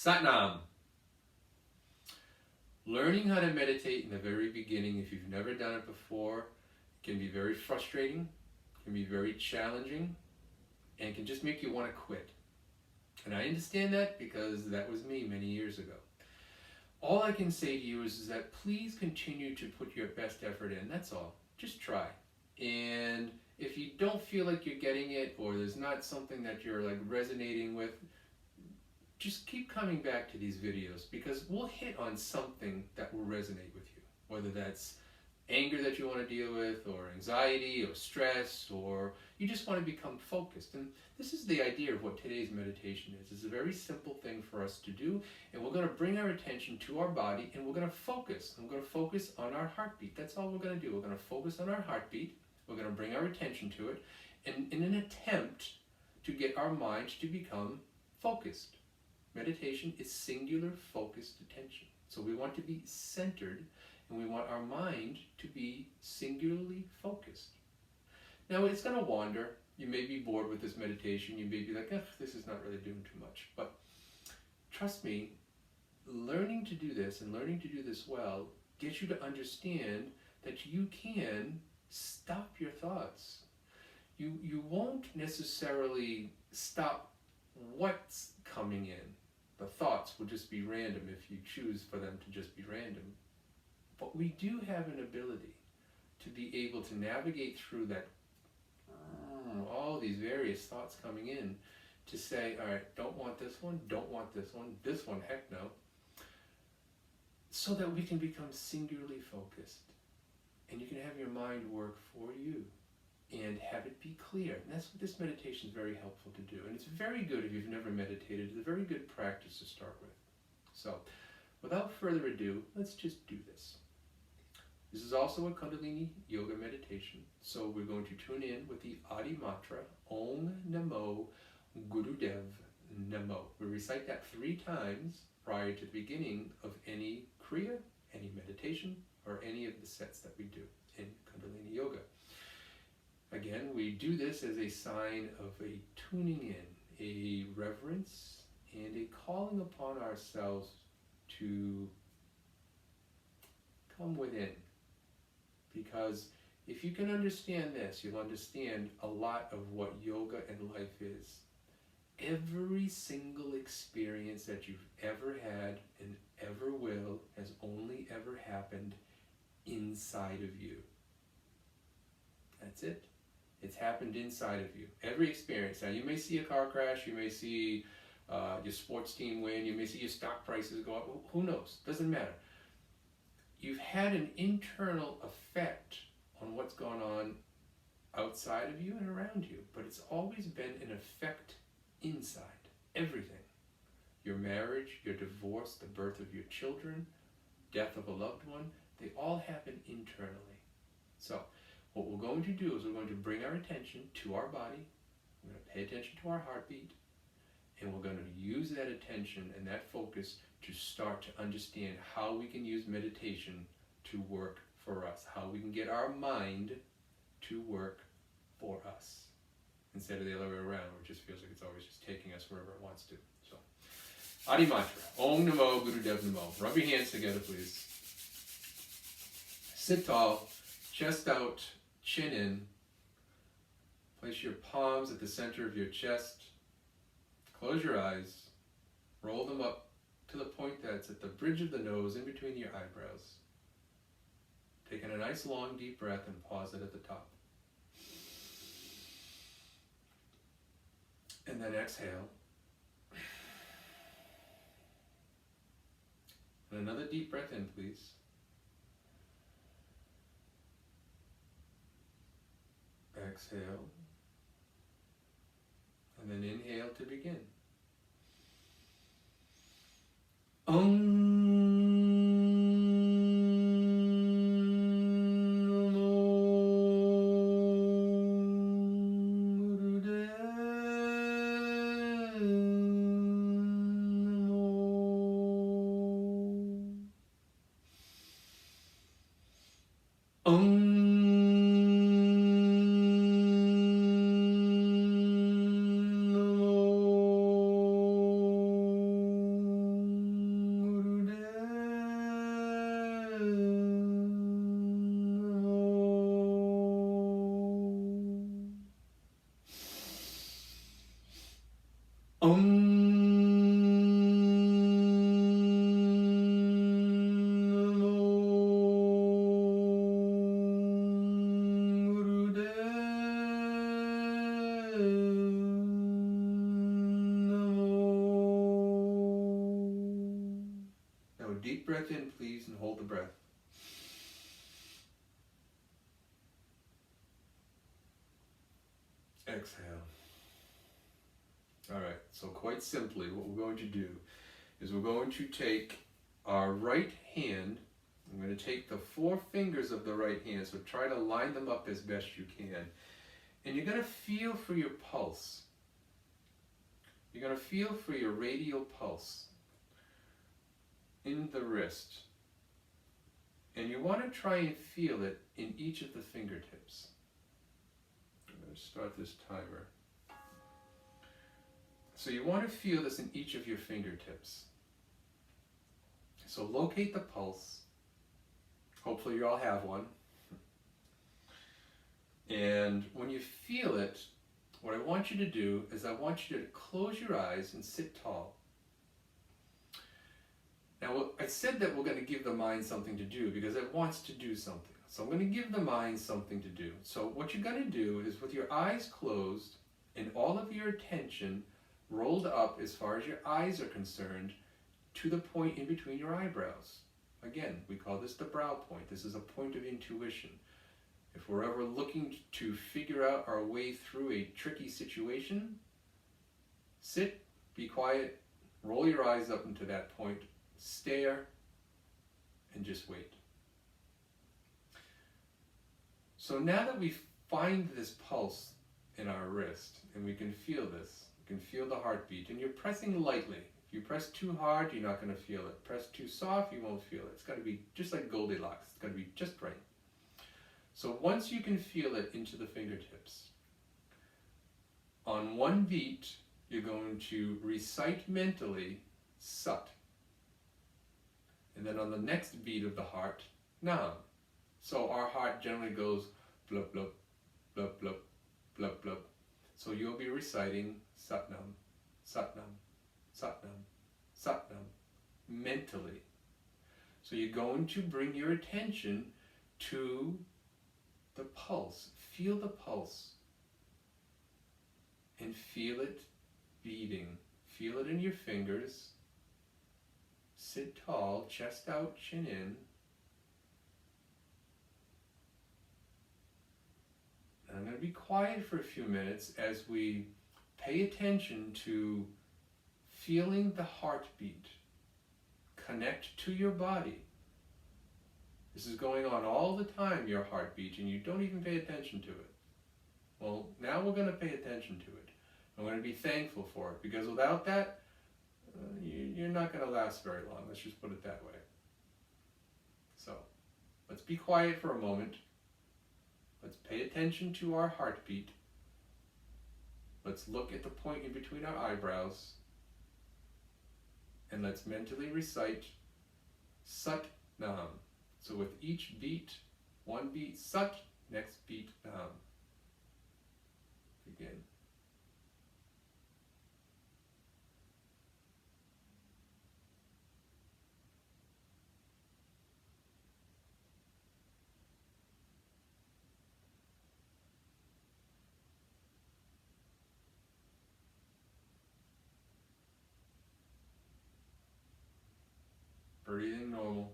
Satnam. Learning how to meditate in the very beginning, if you've never done it before, can be very frustrating, can be very challenging, and can just make you want to quit. And I understand that because that was me many years ago. All I can say to you is that please continue to put your best effort in. That's all. Just try. And if you don't feel like you're getting it, or there's not something that you're like resonating with, just keep coming back to these videos, because we'll hit on something that will resonate with you, whether that's anger that you want to deal with, or anxiety, or stress, or you just want to become focused. And this is the idea of what today's meditation is. It's a very simple thing for us to do, and we're going to bring our attention to our body, and we're going to focus. I'm going to focus on our heartbeat. That's all we're going to do. We're going to focus on our heartbeat. We're going to bring our attention to it, and in an attempt to get our mind to become focused. Meditation is singular focused attention. So we want to be centered, and we want our mind to be singularly focused. Now it's going to wander. You may be bored with this meditation. You may be like, this is not really doing too much. But trust me, learning to do this and learning to do this well gets you to understand that you can stop your thoughts. You won't necessarily stop what's coming in. The thoughts will just be random if you choose for them to just be random. But we do have an ability to be able to navigate through that, all these various thoughts coming in, to say, all right, don't want this one, this one, heck no. So that we can become singularly focused. And you can have your mind work for you and have it be clear. And that's what this meditation is very helpful to do. And it's very good if you've never meditated. It's a very good practice to start with. So, without further ado, let's just do this. This is also a Kundalini yoga meditation. So we're going to tune in with the Adi mantra, Om Namo Gurudev Namo. We recite that 3 times prior to the beginning of any kriya, any meditation, or any of the sets that we do in Kundalini yoga. Again, we do this as a sign of a tuning in, a reverence, and a calling upon ourselves to come within. Because if you can understand this, you'll understand a lot of what yoga and life is. Every single experience that you've ever had and ever will has only ever happened inside of you. That's it. It's happened inside of you. Every experience. Now, you may see a car crash, you may see your sports team win, you may see your stock prices go up. Who knows? Doesn't matter. You've had an internal effect on what's gone on outside of you and around you, but it's always been an effect inside. Everything. Your marriage, your divorce, the birth of your children, death of a loved one, they all happen internally. So, what we're going to do is we're going to bring our attention to our body, we're going to pay attention to our heartbeat, and we're going to use that attention and that focus to start to understand how we can use meditation to work for us, how we can get our mind to work for us, instead of the other way around, where it just feels like it's always just taking us wherever it wants to. So, Adi mantra, Om Namo Gurudev Namo. Rub your hands together, please. Sit tall, chest out, chin in. Place your palms at the center of your chest. Close your eyes. Roll them up to the point that's at the bridge of the nose, in between your eyebrows. Taking a nice long deep breath and pause it at the top. And then exhale. And another deep breath in, please. Exhale. And then inhale to begin. deep breath in, please, and hold the breath. Exhale. All right, so quite simply, what we're going to do is we're going to take our right hand. I'm going to take the 4 fingers of the right hand, so try to line them up as best you can. And you're going to feel for your pulse. You're going to feel for your radial pulse in the wrist. And you want to try and feel it in each of the fingertips. I'm going to start this timer. So you want to feel this in each of your fingertips. So locate the pulse. Hopefully you all have one. And when you feel it, what I want you to do is I want you to close your eyes and sit tall. Now, I said that we're going to give the mind something to do because it wants to do something. So I'm going to give the mind something to do. So what you're going to do is, with your eyes closed and all of your attention rolled up as far as your eyes are concerned to the point in between your eyebrows. Again, we call this the brow point. This is a point of intuition. If we're ever looking to figure out our way through a tricky situation, sit, be quiet, roll your eyes up into that point, stare, and just wait. So now that we find this pulse in our wrist, and we can feel this, you can feel the heartbeat, and you're pressing lightly. If you press too hard, you're not going to feel it. Press too soft, you won't feel it. It's got to be just like Goldilocks. It's got to be just right. So once you can feel it into the fingertips, on one beat, you're going to recite mentally, Sat. And then on the next beat of the heart, Nam. So our heart generally goes blup, blup, blup, blup, blup, blup. So you'll be reciting Satnam, Satnam, Satnam, Satnam, mentally. So you're going to bring your attention to the pulse. Feel the pulse. And feel it beating. Feel it in your fingers. Sit tall, chest out, chin in. And I'm going to be quiet for a few minutes as we pay attention to feeling the heartbeat connect to your body. This is going on all the time, your heartbeat, and you don't even pay attention to it. Well, now we're going to pay attention to it. I'm going to be thankful for it, because without that, you're not going to last very long. Let's just put it that way. So, let's be quiet for a moment. Let's pay attention to our heartbeat. Let's look at the point in between our eyebrows. And let's mentally recite Sat Nam. So with each beat, one beat Sat, next beat Nam. Begin. Breathing normal.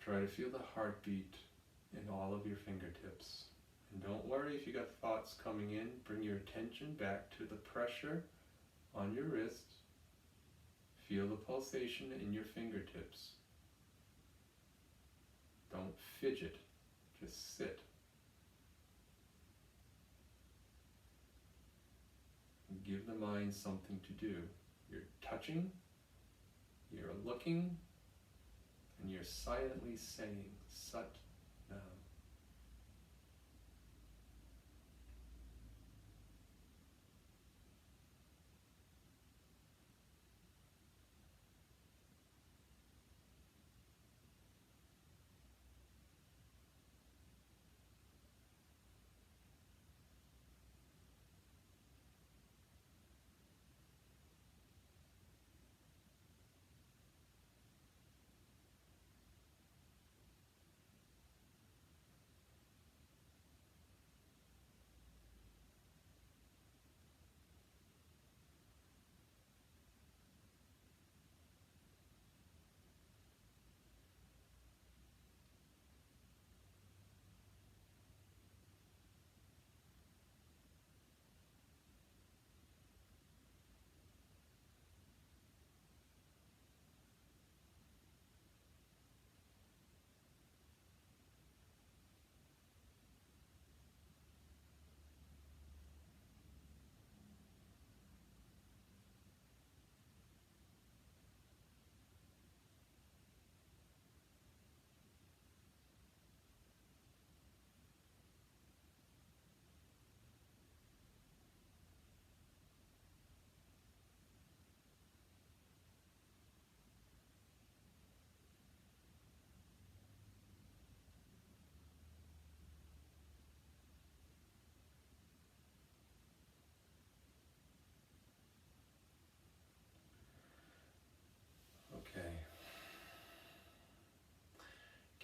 Try to feel the heartbeat in all of your fingertips. And don't worry if you got thoughts coming in. Bring your attention back to the pressure on your wrist. Feel the pulsation in your fingertips. Don't fidget, just sit. And give the mind something to do. You're touching, you're looking, and you're silently saying Sat Nam.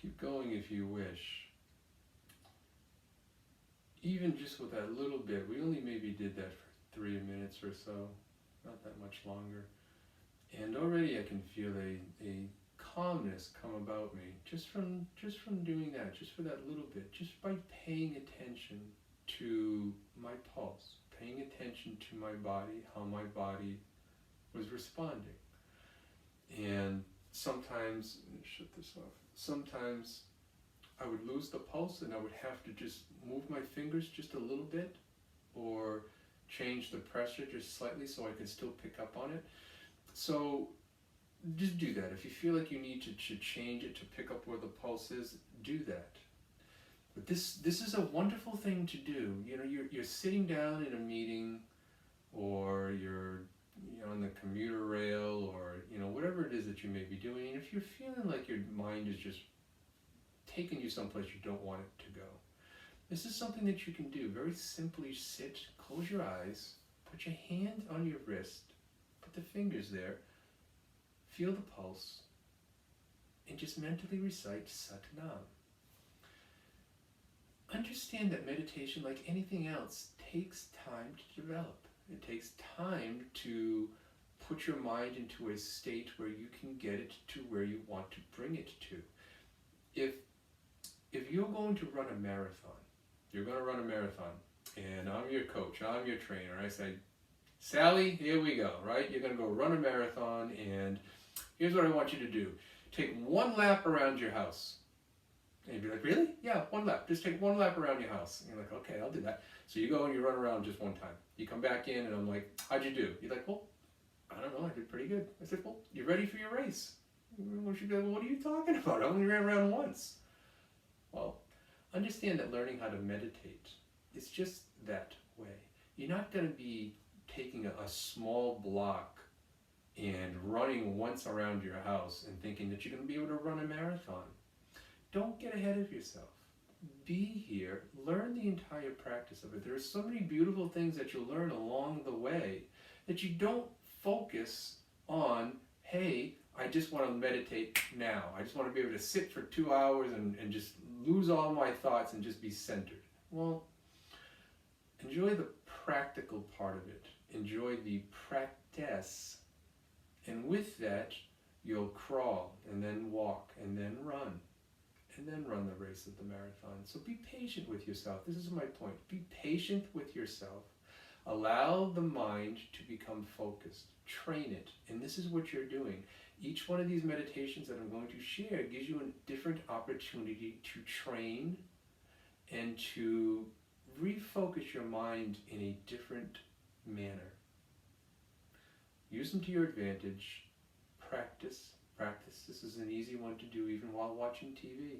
Keep going if you wish. Even just with that little bit, we only maybe did that for 3 minutes or so, not that much longer. And already I can feel a calmness come about me just from doing that, just for that little bit, just by paying attention to my pulse, paying attention to my body, how my body was responding. And sometimes, shut this off, sometimes I would lose the pulse and I would have to just move my fingers just a little bit or change the pressure just slightly so I could still pick up on it. So just do that. If you feel like you need to change it to pick up where the pulse is, do that. But this is a wonderful thing to do. You know, you're sitting down in a meeting, or you're on the commuter rail, or whatever it is that you may be doing. And if you're feeling like your mind is just taking you someplace you don't want it to go, this is something that you can do. Very simply sit, close your eyes, put your hand on your wrist, put the fingers there, feel the pulse, and just mentally recite Sat Nam. Understand that meditation, like anything else, takes time to develop. It takes time to put your mind into a state where you can get it to where you want to bring it to. If you're going to run a marathon, and I'm your coach, I'm your trainer, I say, Sally, here we go, right? You're going to go run a marathon, and here's what I want you to do. Take 1 lap around your house. And you'd be like, really? Yeah, 1 lap. Just take 1 lap around your house. And you're like, okay, I'll do that. So you go and you run around just 1 time. You come back in, and I'm like, how'd you do? You're like, well, I don't know, I did pretty good. I said, well, you ready for your race? She'd be like, well, what are you talking about? I only ran around once. Well, understand that learning how to meditate is just that way. You're not going to be taking a small block and running once around your house and thinking that you're going to be able to run a marathon. Don't get ahead of yourself. Be here, learn the entire practice of it. There are so many beautiful things that you'll learn along the way that you don't focus on, hey, I just want to meditate now. I just want to be able to sit for 2 hours and just lose all my thoughts and just be centered. Well, enjoy the practical part of it. Enjoy the practice. And with that, you'll crawl and then walk and then run the race of the marathon. So be patient with yourself. This is my point. Be patient with yourself. Allow the mind to become focused. Train it. And this is what you're doing. Each one of these meditations that I'm going to share gives you a different opportunity to train and to refocus your mind in a different manner. Use them to your advantage. Practice. This is an easy one to do even while watching TV.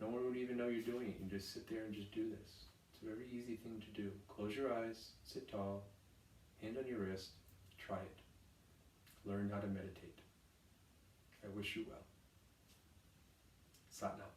No one would even know you're doing it. You can just sit there and just do this. It's a very easy thing to do. Close your eyes, sit tall, hand on your wrist, try it. Learn how to meditate. I wish you well. Sat Nam.